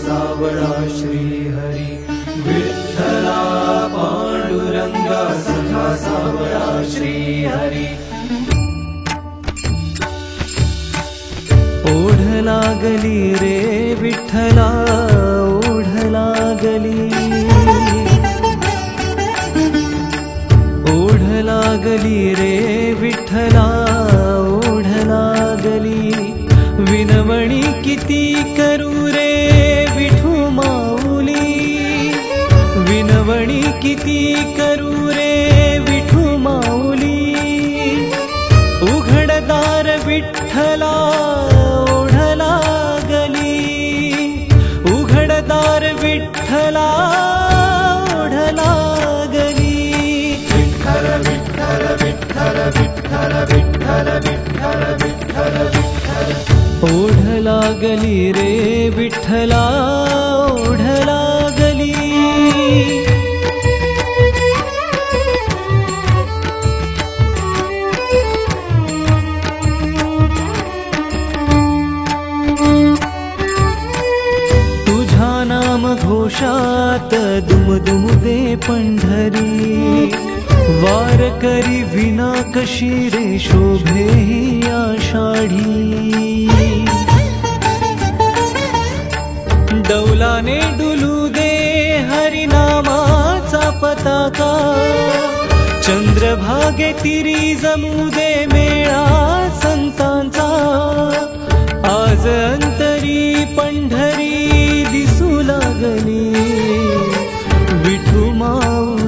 सावळा श्रीहरी विठ्ठला पांडुरंगा सखा सावळा श्रीहरी ओढ लागली रे विठ्ठला ओढ लागली ओढ लागली रे विठ्ठला ओढ लागली विनवणी किती करू रे विठू माऊली विनवणी किती करू रे विठू माऊली उघडदार विठ्ठला ओढ लागली उघडदार विठ्ठला ओढ लागली विठ्ठल विठ्ठल विठ्ठल विठ्ठल विठ्ठल विठ्ठल विठ्ठल विठ्ठल ओढ लागली रे विठ्ठला ओढ लागली तुझ्या नाम घोषात दुमदुम दे पंढरी वार करी विना कशी रे शोभे ही आषाढी डौलाने डुलू दे हरिनामाचा पताका चंद्रभागे तिरी जमू दे मेळा संतांचा आज अंतरी पंढरी दिसू लागली विठू माऊ